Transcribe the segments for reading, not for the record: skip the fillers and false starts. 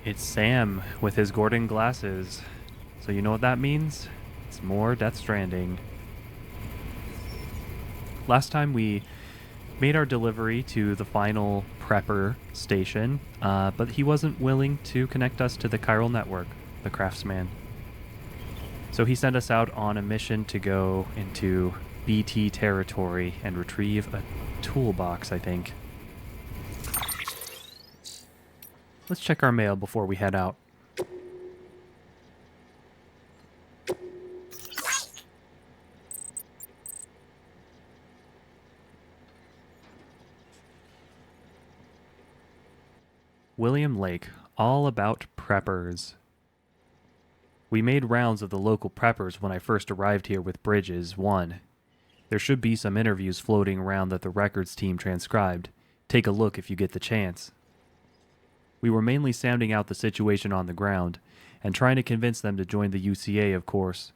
It's Sam with his Gordon glasses. So you know what that means? It's more Death Stranding. Last time we made our delivery to the final prepper station, but he wasn't willing to connect us to the chiral network, the Craftsman. So he sent us out on a mission to go into BT territory and retrieve a toolbox, I think. Let's check our mail before we head out. William Lake, all about preppers. We made rounds of the local preppers when I first arrived here with Bridges 1. There should be some interviews floating around that the records team transcribed. Take a look if you get the chance. We were mainly sounding out the situation on the ground, and trying to convince them to join the UCA, of course.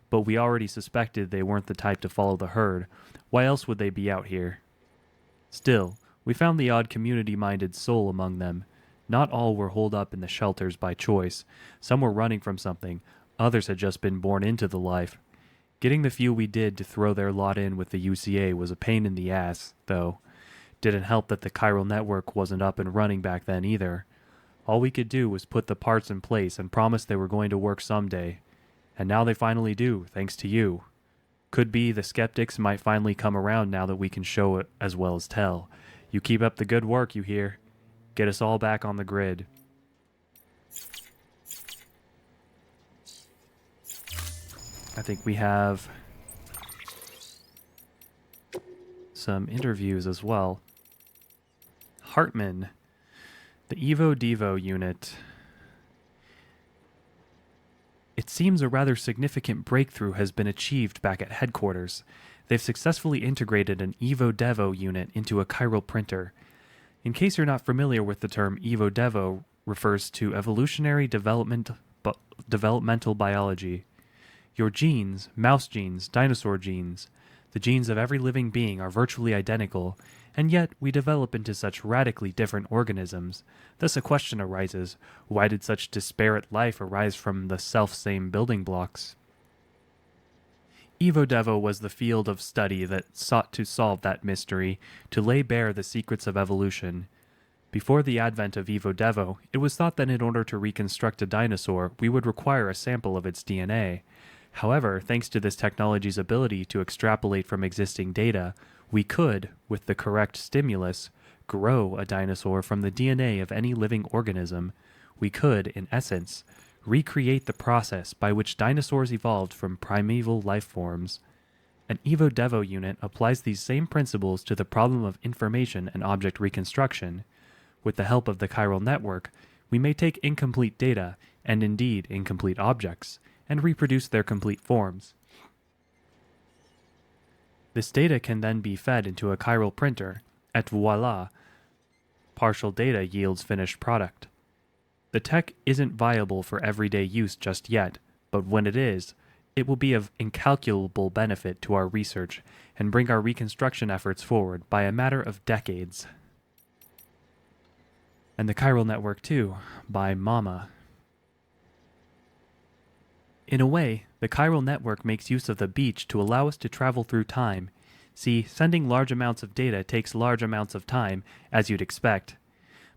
But we already suspected they weren't the type to follow the herd. Why else would they be out here? Still, we found the odd community-minded soul among them. Not all were holed up in the shelters by choice. Some were running from something. Others had just been born into the life. Getting the few we did to throw their lot in with the UCA was a pain in the ass, though. Didn't help that the chiral network wasn't up and running back then either. All we could do was put the parts in place and promise they were going to work someday. And now they finally do, thanks to you. Could be the skeptics might finally come around now that we can show it as well as tell. You keep up the good work, you hear? Get us all back on the grid. I think we have some interviews as well. Hartman, the Evo Devo unit. It seems a rather significant breakthrough has been achieved back at headquarters. They've successfully integrated an Evo Devo unit into a chiral printer. In case you're not familiar with the term, Evo Devo refers to evolutionary developmental biology. Your genes, mouse genes, dinosaur genes, the genes of every living being are virtually identical, and yet we develop into such radically different organisms. Thus a question arises, why did such disparate life arise from the self-same building blocks? Evo Devo was the field of study that sought to solve that mystery, to lay bare the secrets of evolution. Before the advent of Evo Devo, it was thought that in order to reconstruct a dinosaur, we would require a sample of its DNA. However, thanks to this technology's ability to extrapolate from existing data, we could, with the correct stimulus, grow a dinosaur from the DNA of any living organism. We could, in essence, recreate the process by which dinosaurs evolved from primeval life forms. An Evo Devo unit applies these same principles to the problem of information and object reconstruction. With the help of the chiral network, we may take incomplete data, and indeed incomplete objects, and reproduce their complete forms. This data can then be fed into a chiral printer, et voila, partial data yields finished product. The tech isn't viable for everyday use just yet, but when it is, it will be of incalculable benefit to our research and bring our reconstruction efforts forward by a matter of decades. And the chiral network too, by Mama. In a way, the chiral network makes use of the beach to allow us to travel through time. See, sending large amounts of data takes large amounts of time, as you'd expect.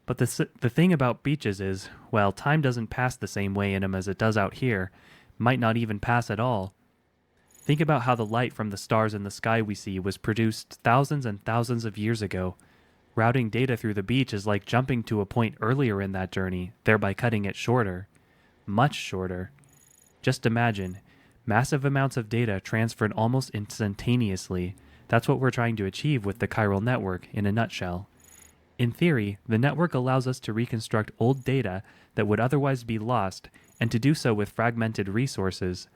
But the thing about beaches is, well, time doesn't pass the same way in them as it does out here, might not even pass at all. Think about how the light from the stars in the sky we see was produced thousands and thousands of years ago. Routing data through the beach is like jumping to a point earlier in that journey, thereby cutting it shorter. Much shorter. Just imagine, massive amounts of data transferred almost instantaneously. That's what we're trying to achieve with the chiral network in a nutshell. In theory, the network allows us to reconstruct old data that would otherwise be lost, and to do so with fragmented resources.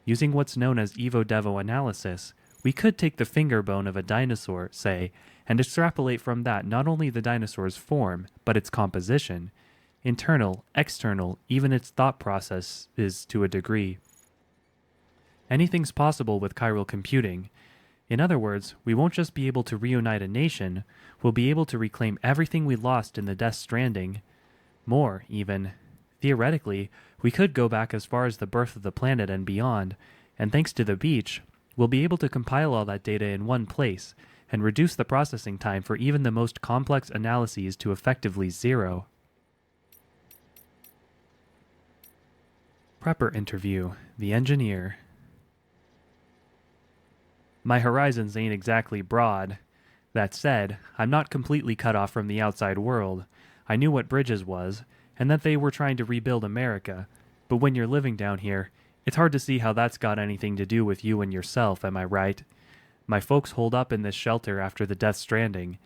Using what's known as Evo Devo analysis, we could take the finger bone of a dinosaur, say, and extrapolate from that not only the dinosaur's form, but its composition, internal, external, even its thought process is to a degree. Anything's possible with chiral computing. In other words, we won't just be able to reunite a nation, we'll be able to reclaim everything we lost in the Death Stranding. More, even. Theoretically, we could go back as far as the birth of the planet and beyond, and thanks to the beach, we'll be able to compile all that data in one place and reduce the processing time for even the most complex analyses to effectively zero. Prepper interview, the engineer. My horizons ain't exactly broad. That said, I'm not completely cut off from the outside world. I knew what Bridges was, and that they were trying to rebuild America, but when you're living down here, it's hard to see how that's got anything to do with you and yourself, am I right? My folks holed up in this shelter after the Death Stranding,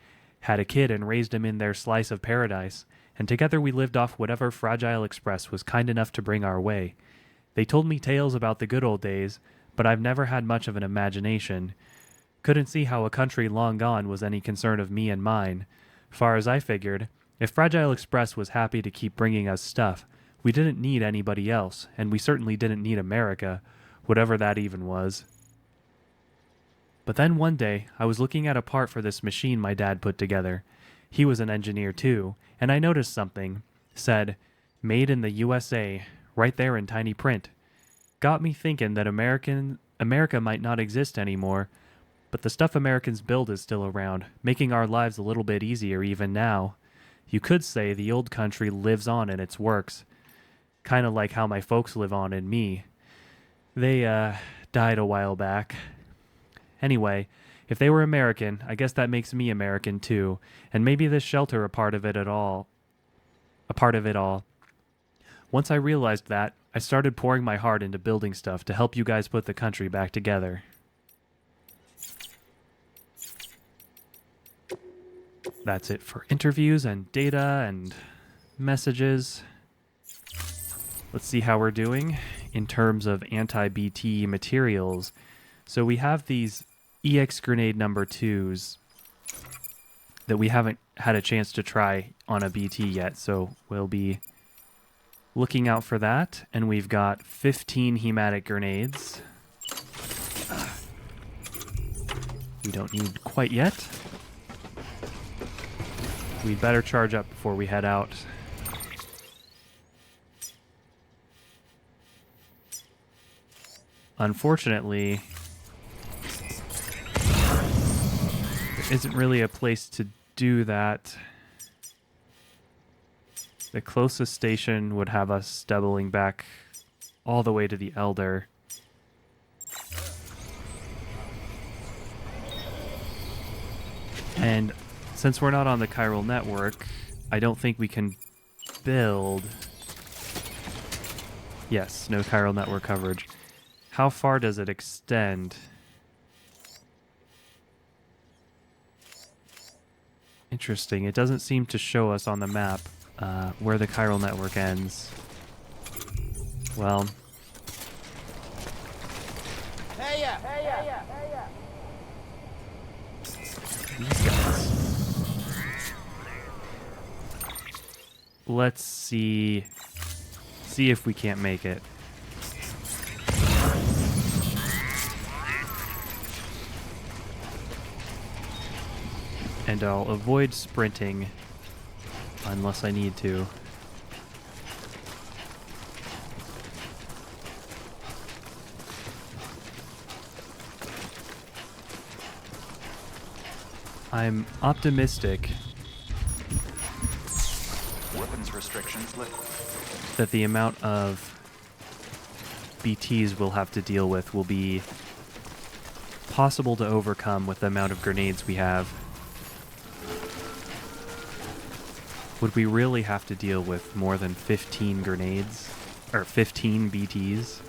had a kid and raised him in their slice of paradise, and together we lived off whatever Fragile Express was kind enough to bring our way. They told me tales about the good old days, but I've never had much of an imagination. Couldn't see how a country long gone was any concern of me and mine. Far as I figured, if Fragile Express was happy to keep bringing us stuff, we didn't need anybody else, and we certainly didn't need America, whatever that even was. But then one day, I was looking at a part for this machine my dad put together. He was an engineer too, and I noticed something. Said, "Made in the USA," right there in tiny print. Got me thinking that America might not exist anymore, but the stuff Americans build is still around, making our lives a little bit easier even now. You could say the old country lives on in its works. Kind of like how my folks live on in me. They, died a while back. Anyway, if they were American, I guess that makes me American too, and maybe this shelter a part of it all. Once I realized that, I started pouring my heart into building stuff to help you guys put the country back together. That's it for interviews and data and messages. Let's see how we're doing in terms of anti-BT materials. So we have these EX grenade number 2s that we haven't had a chance to try on a BT yet, so we'll be looking out for that. And we've got 15 hematic grenades. We don't need quite yet. We'd better charge up before we head out. Unfortunately, there isn't really a place to do that. The closest station would have us doubling back all the way to the Elder. And since we're not on the chiral network, I don't think we can build. Yes, no chiral network coverage. How far does it extend? Interesting. It doesn't seem to show us on the map where the chiral network ends. Well. These guys. Let's see if we can't make it. And I'll avoid sprinting unless I need to. I'm optimistic weapons restrictions lifted, that the amount of BTs we'll have to deal with will be possible to overcome with the amount of grenades we have. Would we really have to deal with more than 15 grenades? Or 15 BTs?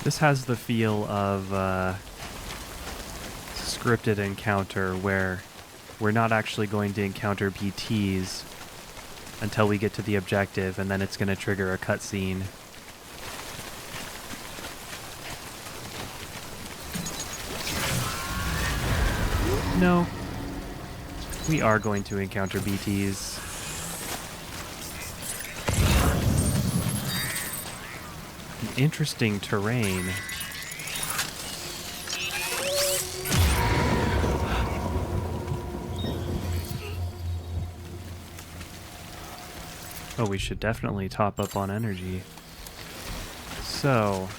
This has the feel of a scripted encounter where we're not actually going to encounter BTs, until we get to the objective, and then it's going to trigger a cutscene. No. We are going to encounter BTs. Interesting terrain. Oh, we should definitely top up on energy. So,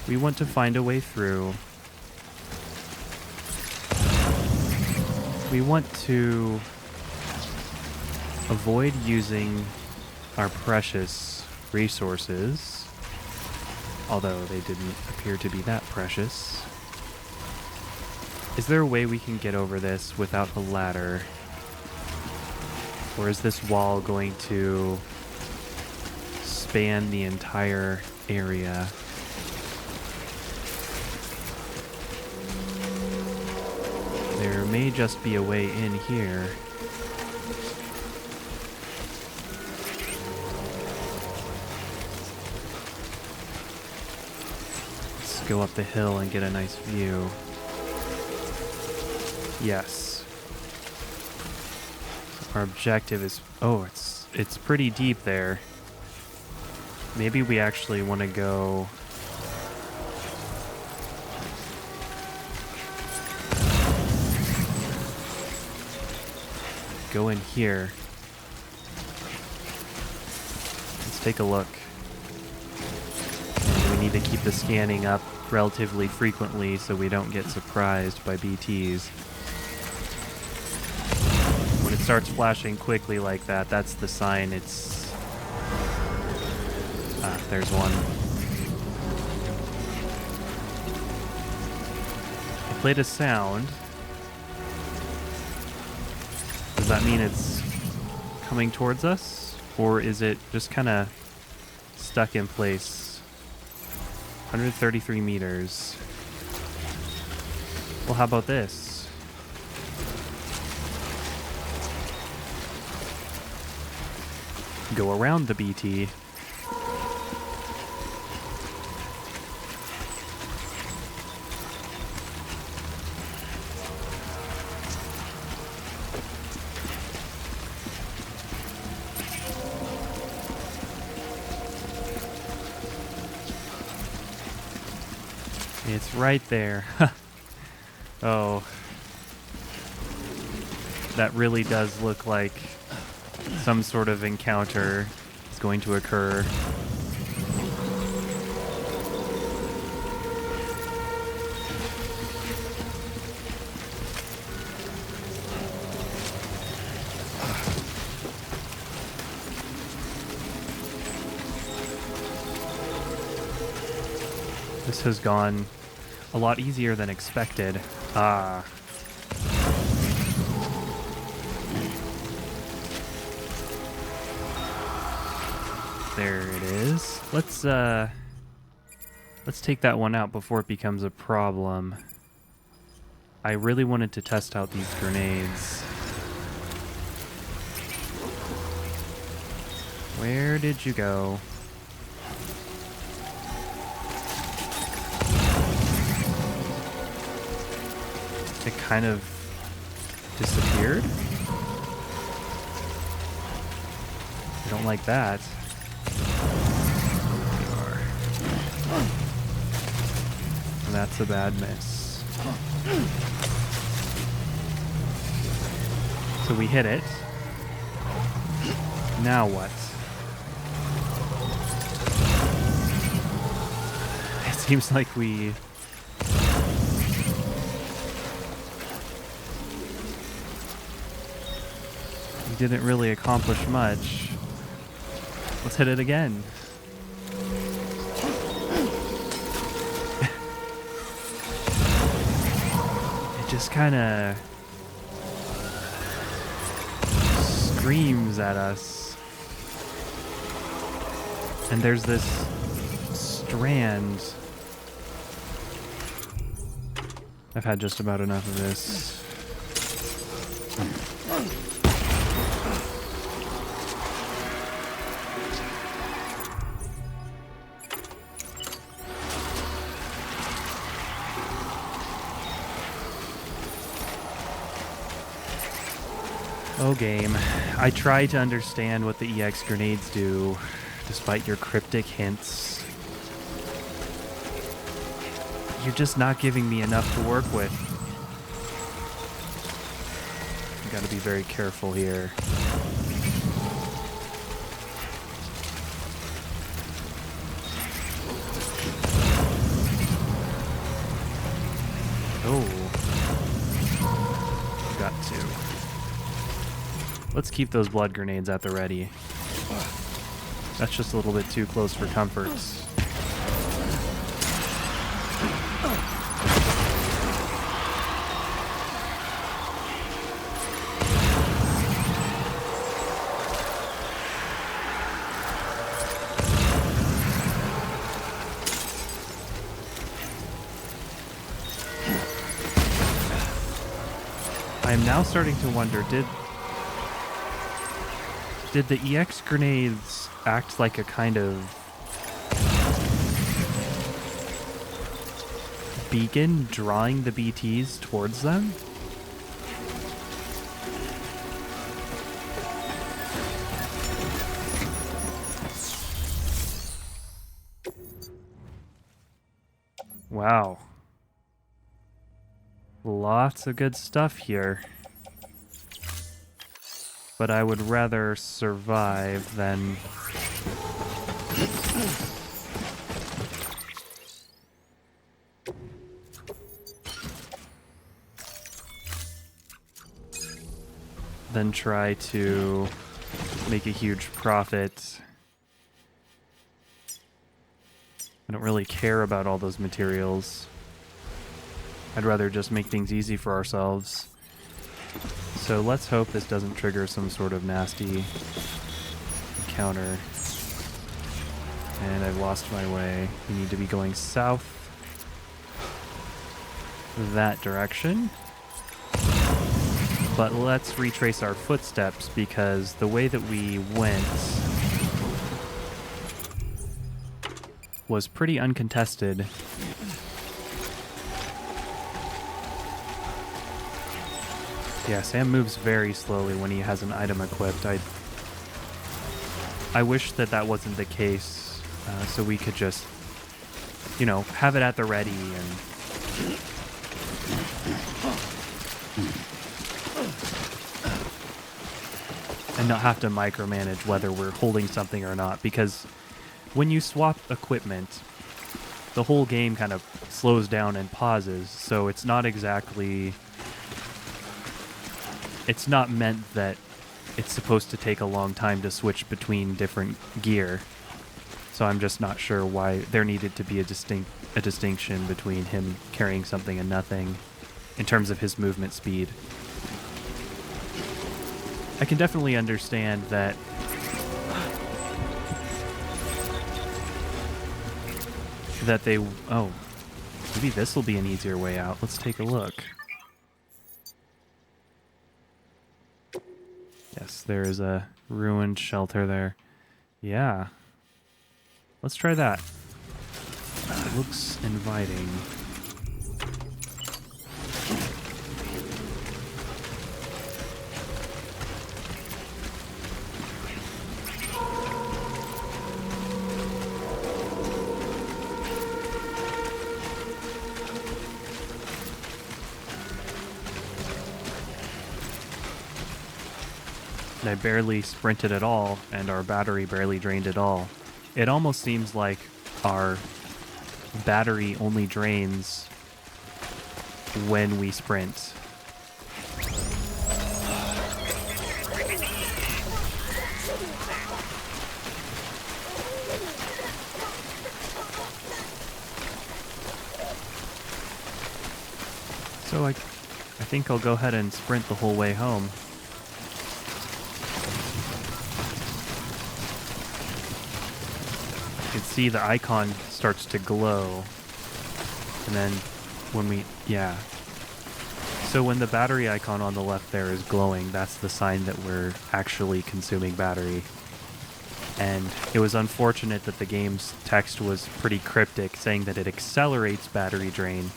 we want to find a way through. We want to avoid using our precious resources, although they didn't appear to be that precious. Is there a way we can get over this without a ladder? Or is this wall going to span the entire area? There may just be a way in here. Let's go up the hill and get a nice view. Yes. Our objective is... Oh, it's pretty deep there. Maybe we actually want to go... Go in here. Let's take a look. We need to keep the scanning up relatively frequently so we don't get surprised by BTs. When it starts flashing quickly like that, that's the sign it's... Ah, there's one. I played a sound. Does that mean it's coming towards us? Or is it just kind of stuck in place? 133 meters. Well, how about this? Go around the BT. It's right there. Oh. That really does look like some sort of encounter is going to occur. This has gone a lot easier than expected. Ah. There it is. Let's take that one out before it becomes a problem. I really wanted to test out these grenades. Where did you go? It kind of disappeared. I don't like that. That's a bad miss. So we hit it. Now what? It seems like we... didn't really accomplish much. Let's hit it again. It just kind of screams at us. And there's this strand. I've had just about enough of this. Oh, game. I try to understand what the EX grenades do, despite your cryptic hints. You're just not giving me enough to work with. I gotta be very careful here. Oh. Got to. Let's keep those blood grenades at the ready. That's just a little bit too close for comforts. I am now starting to wonder, did the EX grenades act like a kind of beacon drawing the BTs towards them? Wow. Lots of good stuff here. But I would rather survive than... than try to make a huge profit. I don't really care about all those materials. I'd rather just make things easy for ourselves. So let's hope this doesn't trigger some sort of nasty encounter. And I've lost my way. We need to be going south. That direction. But let's retrace our footsteps, because the way that we went was pretty uncontested. Yeah, Sam moves very slowly when he has an item equipped. I wish that that wasn't the case, so we could just, you know, have it at the ready and not have to micromanage whether we're holding something or not, because when you swap equipment, the whole game kind of slows down and pauses, so it's not exactly... It's not meant that it's supposed to take a long time to switch between different gear. So I'm just not sure why there needed to be a distinction between him carrying something and nothing in terms of his movement speed. I can definitely understand that they... Oh, maybe this will be an easier way out. Let's take a look. Yes, there is a ruined shelter there. Yeah. Let's try that. It looks inviting. I barely sprinted at all, and our battery barely drained at all. It almost seems like our battery only drains when we sprint. So I think I'll go ahead and sprint the whole way home. You can see the icon starts to glow, and then when we, yeah. So when the battery icon on the left there is glowing, that's the sign that we're actually consuming battery. And it was unfortunate that the game's text was pretty cryptic, saying that it accelerates battery drain,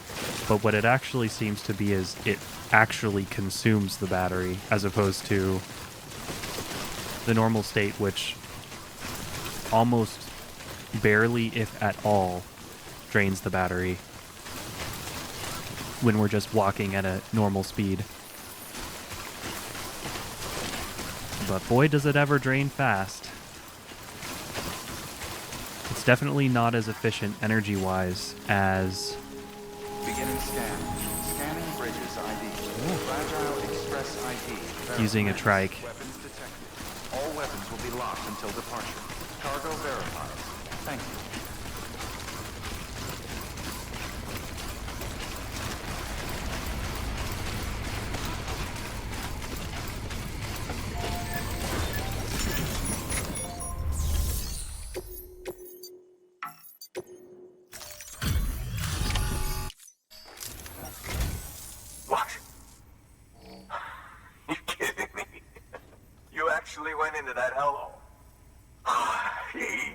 But what it actually seems to be is it actually consumes the battery, as opposed to the normal state, which almost barely, if at all, drains the battery when we're just walking at a normal speed. But boy, does it ever drain fast. It's definitely not as efficient energy-wise as... Beginning scan. Scanning bridges ID. Fragile Express ID. Using a trike. Weapons detected. All weapons will be locked until departure. Cargo verified. Thank you. What? You kidding me? You actually went into that hellhole?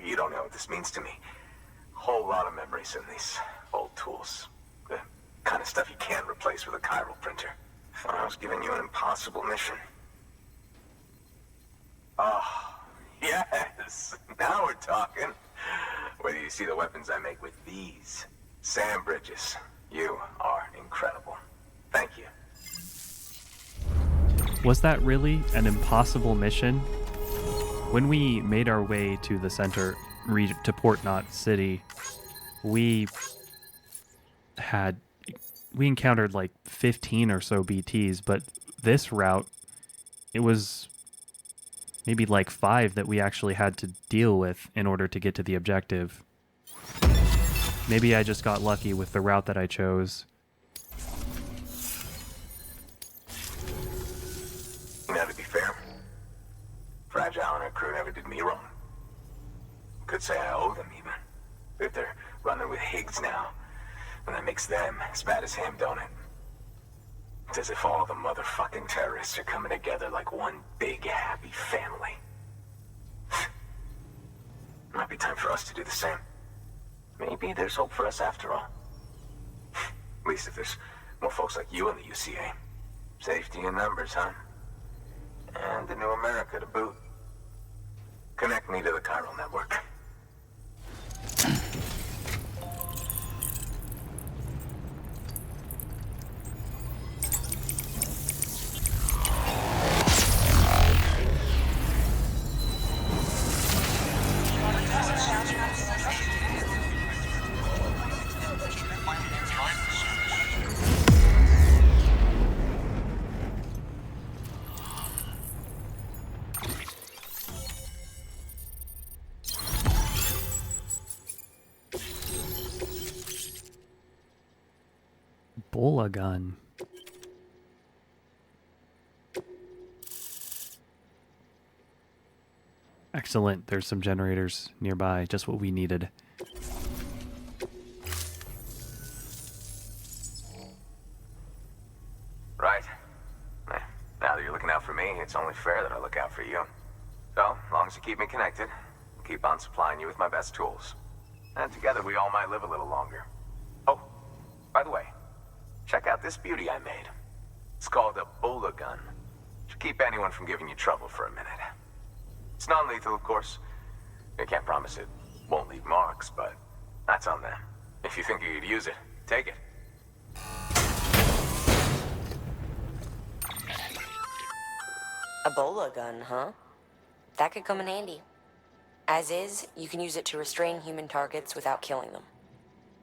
You don't know what this means to me. Whole lot of memories in these old tools. The kind of stuff you can't replace with a chiral printer. I was giving you an impossible mission. Oh, yes. Now we're talking. Where do you see the weapons I make with these? Sand bridges. You are incredible. Thank you. Was that really an impossible mission? When we made our way to the center, to Port Knot City, we encountered like 15 or so BTs, but this route, it was maybe like 5 that we actually had to deal with in order to get to the objective. Maybe I just got lucky with the route that I chose. Now, to be fair, Fragile and her crew never did me wrong. Could say I owe them, even. If they're running with Higgs now, and that makes them as bad as him, don't it? It's as if all the motherfucking terrorists are coming together like one big, happy family. Might be time for us to do the same. Maybe there's hope for us after all. At least if there's more folks like you in the UCA. Safety in numbers, huh? And the new America to boot. Connect me to the chiral network. Bola gun. Excellent. There's some generators nearby. Just what we needed. Right. Now that you're looking out for me, it's only fair that I look out for you. So, as long as you keep me connected, I'll keep on supplying you with my best tools. And together we all might live a little longer. Oh, by the way, check out this beauty I made. It's called a Bola gun. Should keep anyone from giving you trouble for a minute. It's non-lethal, of course. I can't promise it won't leave marks, but that's on them. If you think you could use it, take it. A Bola gun, huh? That could come in handy. As is, you can use it to restrain human targets without killing them.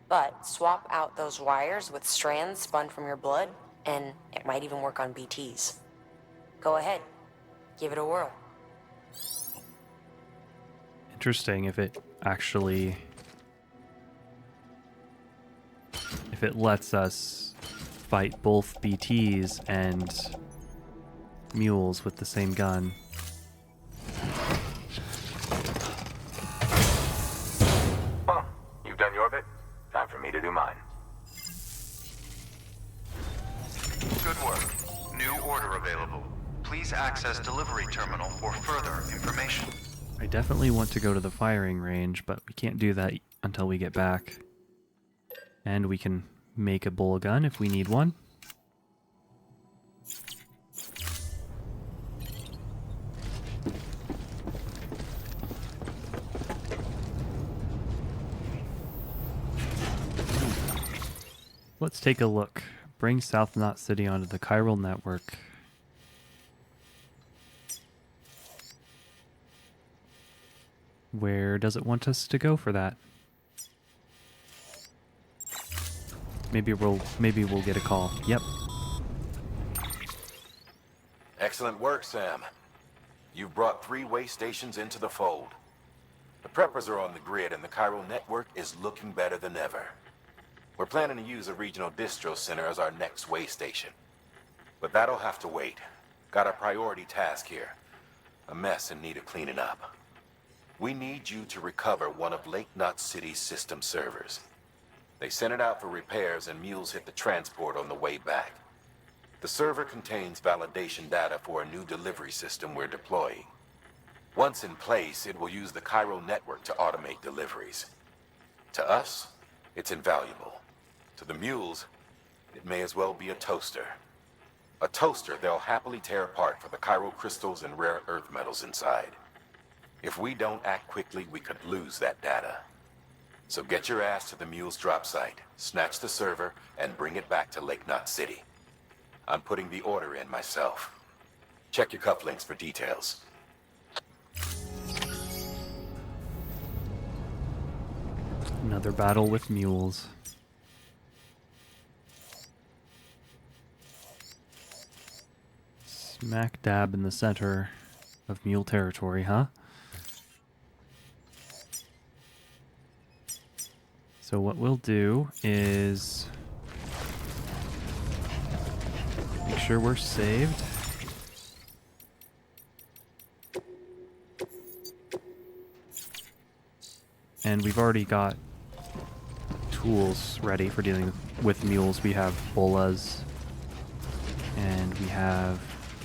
But swap out those wires with strands spun from your blood, and it might even work on BTs. Go ahead. Give it a whirl. Interesting if it actually... if it lets us fight both BTs and mules with the same gun. Well, you've done your bit. Time for me to do mine. Good work. New order available. Please access delivery terminal for further information. I definitely want to go to the firing range, but we can't do that until we get back. And we can make a bull gun if we need one. Let's take a look. Bring South Knot City onto the chiral network. Where does it want us to go for that? Maybe we'll get a call. Yep. Excellent work, Sam. You've brought 3 way stations into the fold. The preppers are on the grid and the chiral network is looking better than ever. We're planning to use a regional distro center as our next way station. But that'll have to wait. Got a priority task here. A mess in need of cleaning up. We need you to recover one of Lake Knot City's system servers. They sent it out for repairs and mules hit the transport on the way back. The server contains validation data for a new delivery system we're deploying. Once in place, it will use the chiral network to automate deliveries. To us, it's invaluable. To the mules, it may as well be a toaster. A toaster they'll happily tear apart for the chiral crystals and rare earth metals inside. If we don't act quickly, we could lose that data. So get your ass to the mule's drop site, snatch the server, and bring it back to Lake Knot City. I'm putting the order in myself. Check your cufflinks for details. Another battle with mules. Smack dab in the center of mule territory, huh? So what we'll do is make sure we're saved. And we've already got tools ready for dealing with mules. We have bolas, and we have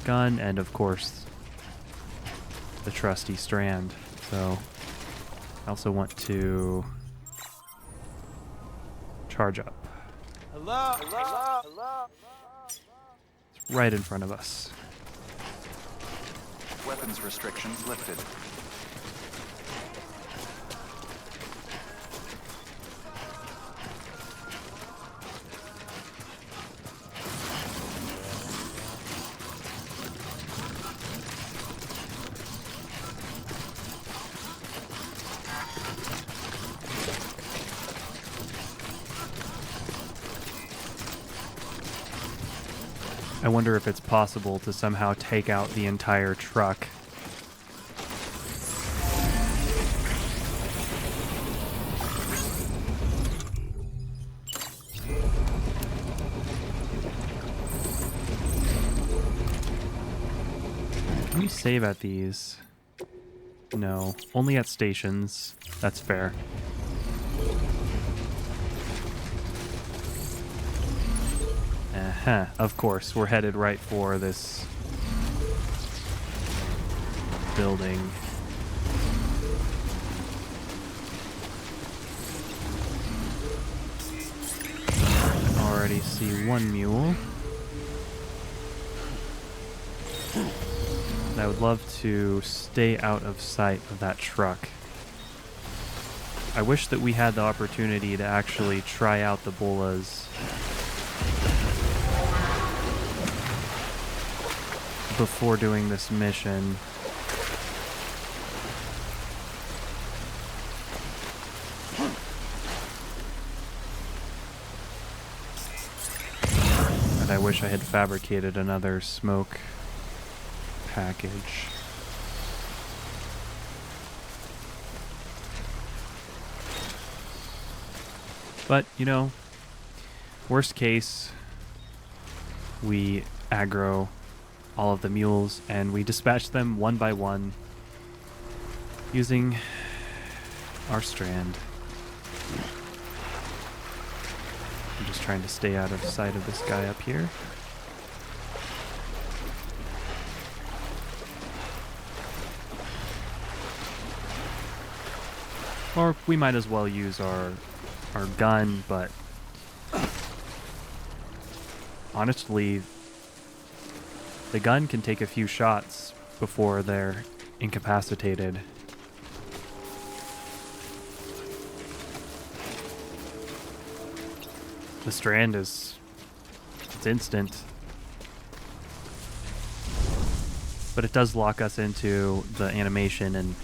gun, and of course the trusty strand. So I also want to charge up. It's right in front of us. Weapons restrictions lifted. I wonder if it's possible to somehow take out the entire truck. Can we save at these? No, only at stations. That's fair. Of course, we're headed right for this building. I already see one mule. And I would love to stay out of sight of that truck. I wish that we had the opportunity to actually try out the bolas before doing this mission. And I wish I had fabricated another smoke package. But, you know, worst case, we aggro all of the mules, and we dispatch them one by one using our strand. I'm just trying to stay out of sight of this guy up here. Or we might as well use our gun, but honestly, the gun can take a few shots before they're incapacitated. The strand it's instant. But it does lock us into the animation, and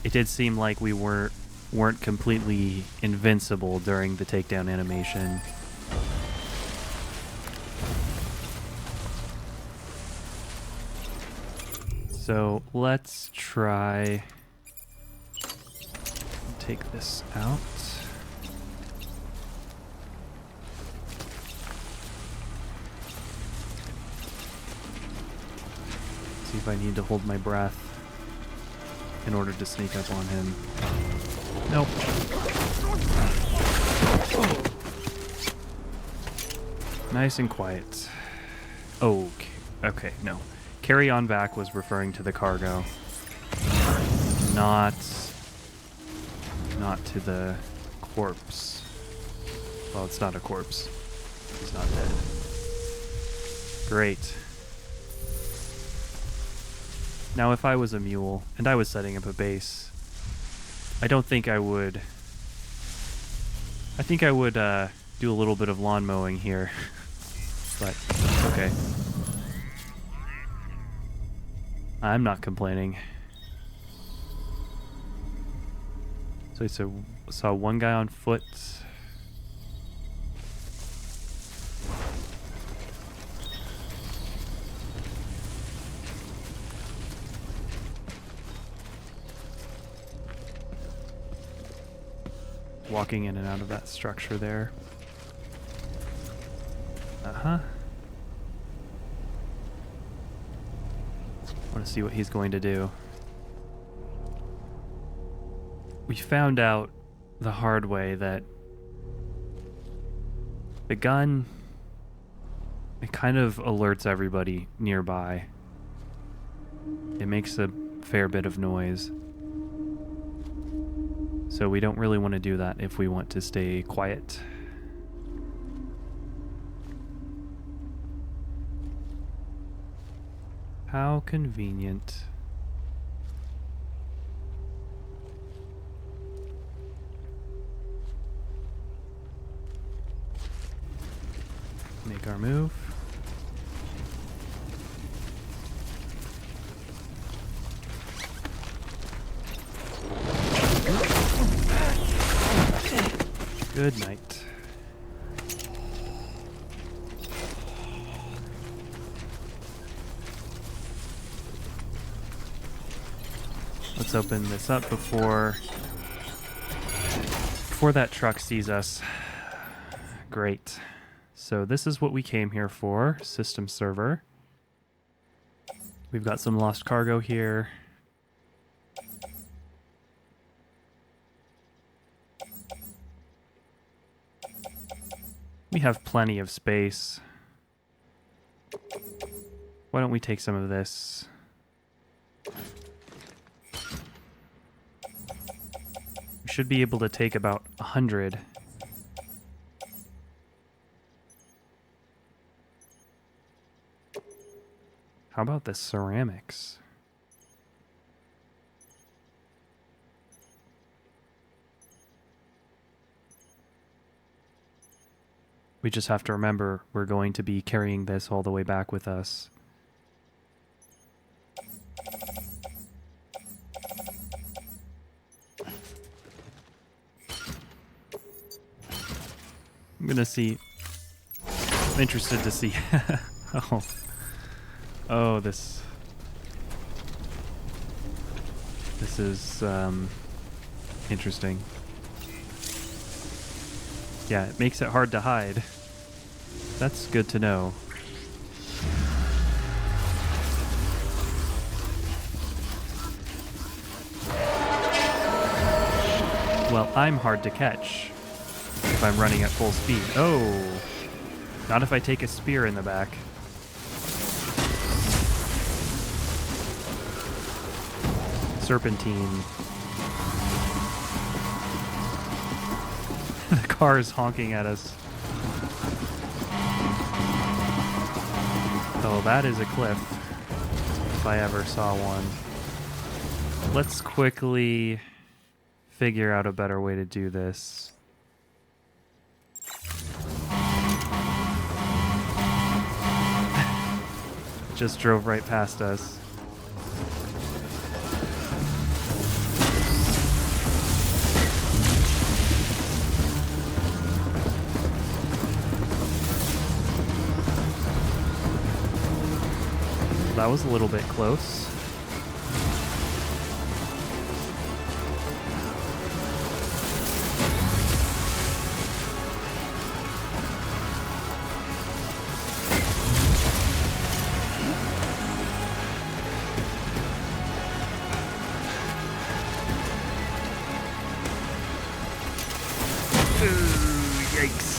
it did seem like we weren't completely invincible during the takedown animation. So let's try take this out. See if I need to hold my breath in order to sneak up on him. Nope. Nice and quiet. Okay. Okay, no. Carry on back was referring to the cargo. Not to the corpse. Well, it's not a corpse. He's not dead. Great. Now, if I was a mule and I was setting up a base, I don't think I would... I think I would do a little bit of lawn mowing here. But, okay. I'm not complaining. So I saw one guy on foot. Walking in and out of that structure there. Uh-huh. I want to see what he's going to do. We found out the hard way that the gun, it kind of alerts everybody nearby. It makes a fair bit of noise. So we don't really want to do that if we want to stay quiet. How convenient. Make our move. Good night. Let's open this up before that truck sees us. Great. So this is what we came here for, system server. We've got some lost cargo here. We have plenty of space. Why don't we take some of this? We should be able to take about 100. How about the ceramics? We just have to remember we're going to be carrying this all the way back with us. I'm gonna see. I'm interested to see. Oh, this is interesting. Yeah, it makes it hard to hide. That's good to know. Well, I'm hard to catch if I'm running at full speed. Oh, not if I take a spear in the back. Serpentine. The car is honking at us. Oh, that is a cliff. If I ever saw one. Let's quickly figure out a better way to do this. Just drove right past us. That was a little bit close. Yikes.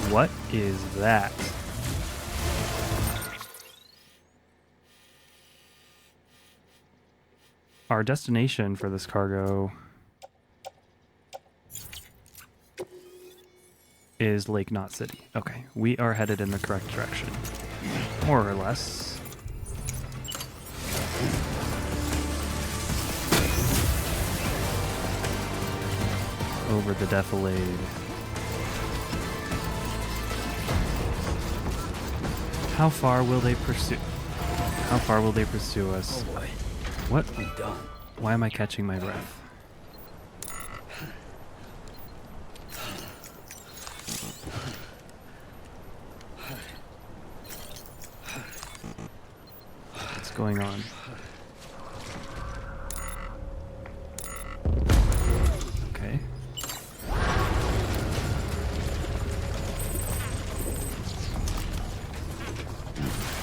What is that? Our destination for this cargo is Lake Knot City. Okay, we are headed in the correct direction. More or less. Over the defilade. How far will they pursue? How far will they pursue us? Oh boy. What? I'm done. Why am I catching my breath? What's going on? Okay.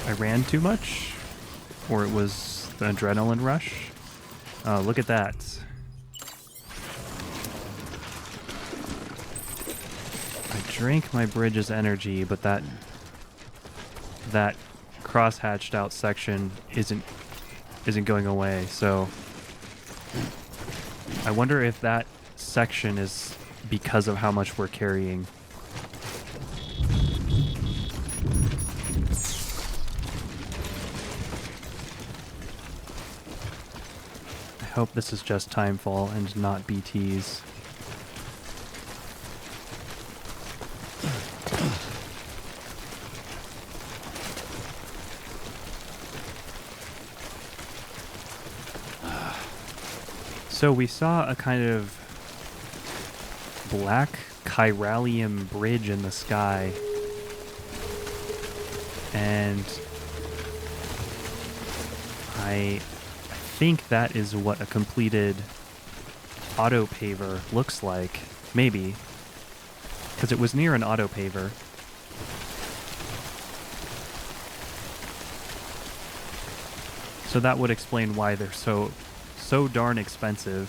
I ran too much? Or it was the adrenaline rush? Oh, look at that. I drank my bridge's energy, but that cross-hatched out section isn't going away, so I wonder if that section is because of how much we're carrying. I hope this is just timefall and not BTs. So we saw a kind of black chiralium bridge in the sky, and I think that is what a completed auto paver looks like. Maybe. Because it was near an auto paver. So that would explain why they're so darn expensive.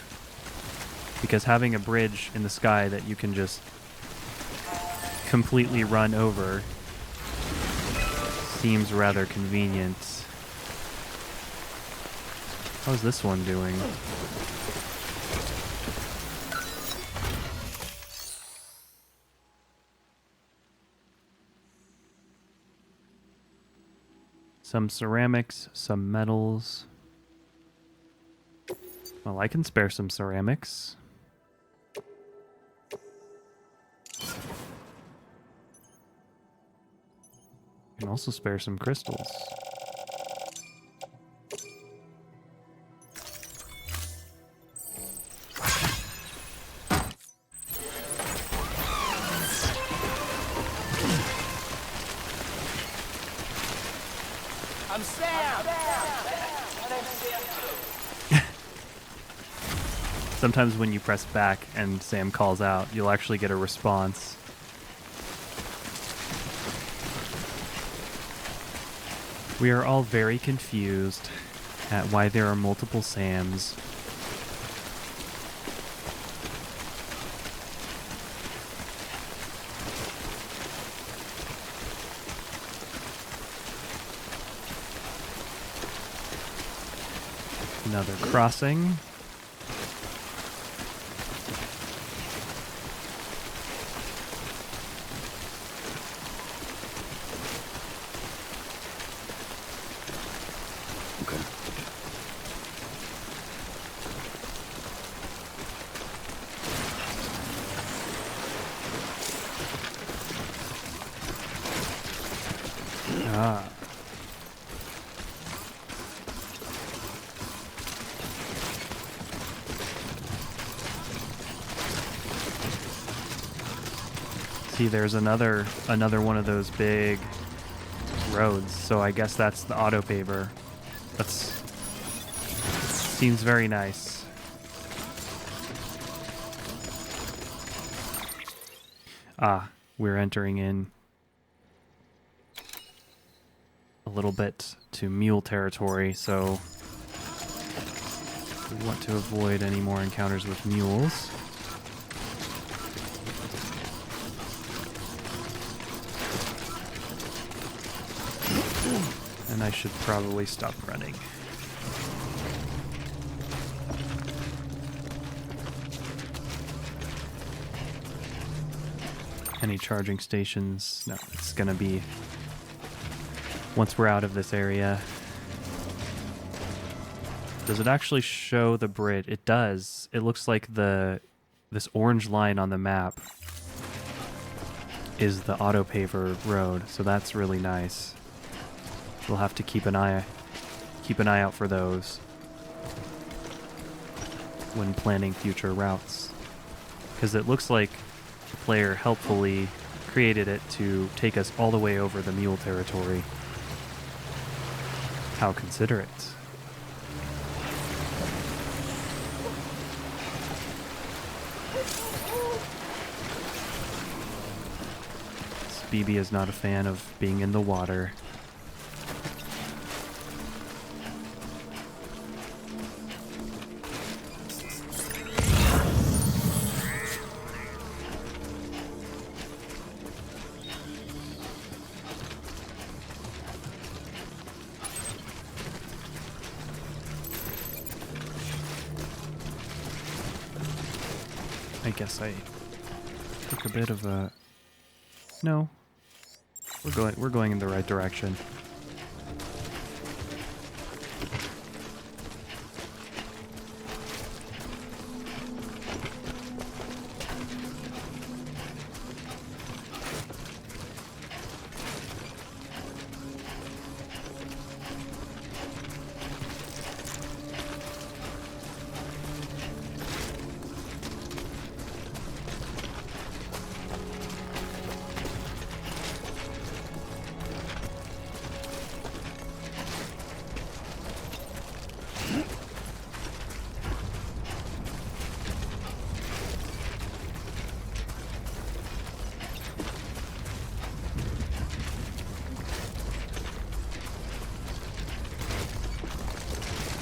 Because having a bridge in the sky that you can just completely run over seems rather convenient. How's this one doing? Some ceramics, some metals. Well, I can spare some ceramics. I can also spare some crystals. I'm Sam! Sometimes when you press back and Sam calls out, you'll actually get a response. We are all very confused at why there are multiple Sams. Another crossing. Ah. See, there's another one of those big roads, so I guess that's the auto paver. Seems very nice. Ah, we're entering in a little bit to mule territory, so we want to avoid any more encounters with mules. And I should probably stop running. Any charging stations? No, it's gonna be once we're out of this area. Does it actually show the bridge? It does. It looks like this orange line on the map is the auto paver road, so that's really nice. We'll have to keep an eye out for those when planning future routes, because it looks like the player helpfully created it to take us all the way over the mule territory. How considerate. BB is not a fan of being in the water. I guess I took a bit of a... No. We're going in the right direction.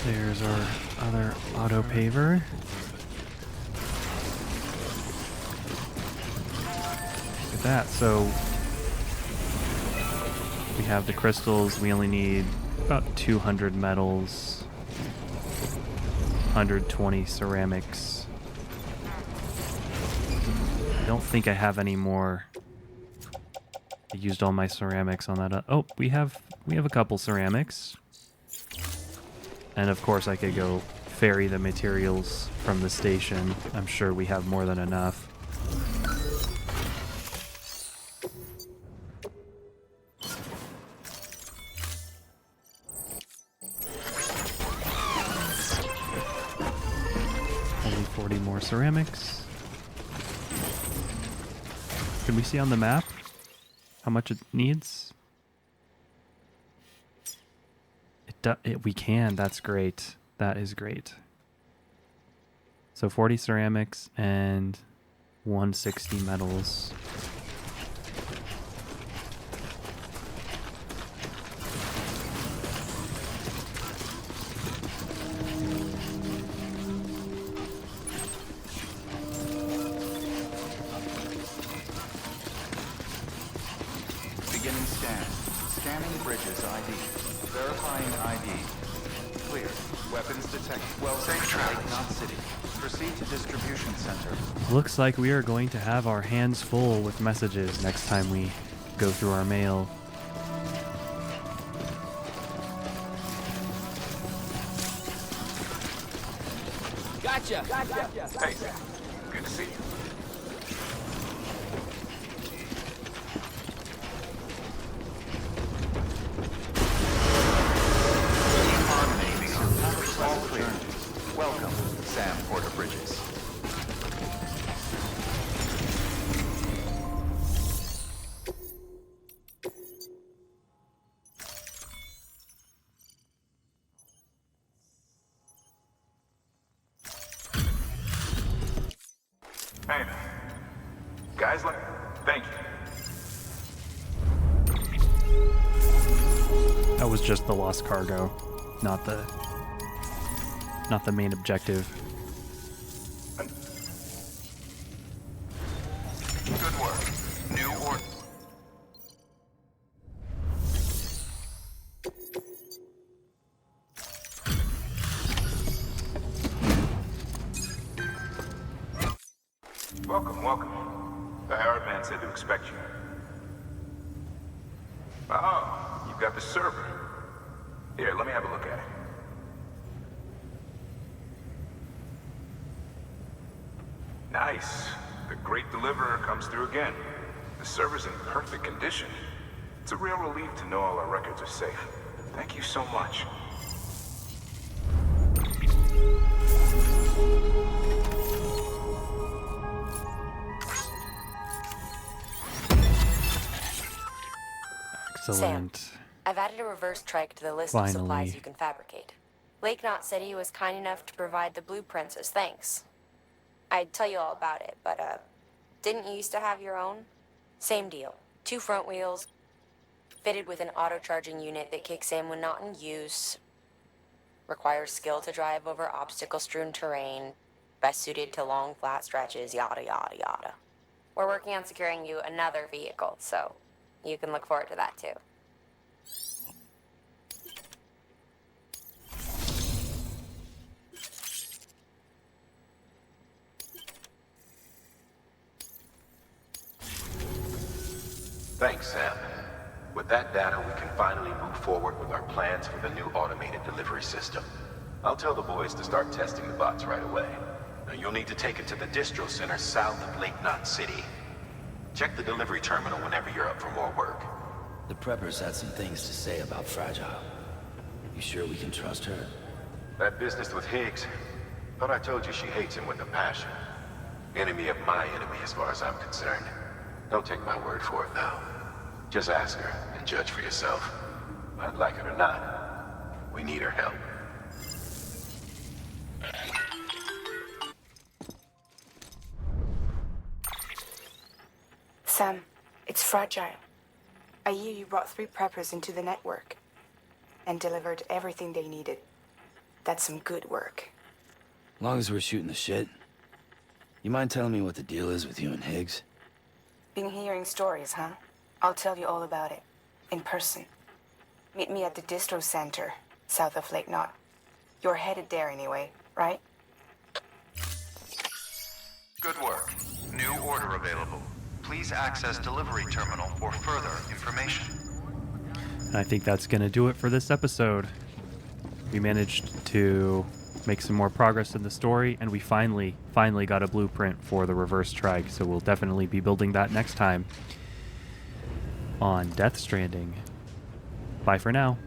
There's our other auto paver. Look at that. So we have the crystals. We only need about 200 metals, 120 ceramics. I don't think I have any more. I used all my ceramics on that. Oh, we have a couple ceramics. And of course I could go ferry the materials from the station. I'm sure we have more than enough. Only 40 more ceramics. Can we see on the map how much it needs? We can. That's great. That is great. So 40 ceramics and 160 metals. Beginning scan. Scanning bridges ID. Verifying ID. Clear. Weapons detected. Well, safe travel. Not city. Proceed to distribution center. Looks like we are going to have our hands full with messages next time we go through our mail. Gotcha. Hey, good to see you. bridges. Hey, guys, thank you. That was just the lost cargo, not the main objective. Good work. New order. Welcome. The Herald man said to expect you. Oh, you've got the server. Here, let me have a look at it. Nice. The great deliverer comes through again. The server's in perfect condition. It's a real relief to know all our records are safe. Thank you so much. Excellent. I've added a reverse trike to the list of supplies Finally. you can fabricate. Lake Knot said he was kind enough to provide the blueprints as thanks. I'd tell you all about it, but, didn't you used to have your own? Same deal. 2 front wheels, fitted with an auto-charging unit that kicks in when not in use. Requires skill to drive over obstacle-strewn terrain. Best suited to long, flat stretches, yada, yada, yada. We're working on securing you another vehicle, so you can look forward to that, too. Thanks, Sam. With that data, we can finally move forward with our plans for the new automated delivery system. I'll tell the boys to start testing the bots right away. Now, you'll need to take it to the distro center south of Lake Knot City. Check the delivery terminal whenever you're up for more work. The preppers had some things to say about Fragile. You sure we can trust her? That business with Higgs, thought I told you she hates him with a passion. Enemy of my enemy as far as I'm concerned. Don't take my word for it, though. Just ask her and judge for yourself. I'd like it or not, we need her help. Sam, it's Fragile. I hear you brought 3 preppers into the network and delivered everything they needed. That's some good work. Long as we're shooting the shit. You mind telling me what the deal is with you and Higgs? Been hearing stories, huh? I'll tell you all about it. In person. Meet me at the distro center, south of Lake Knot. You're headed there anyway, right? Good work. New order available. Please access delivery terminal for further information. And I think that's going to do it for this episode. We managed to make some more progress in the story, and we finally got a blueprint for the reverse trike, so we'll definitely be building that next time on Death Stranding. Bye for now.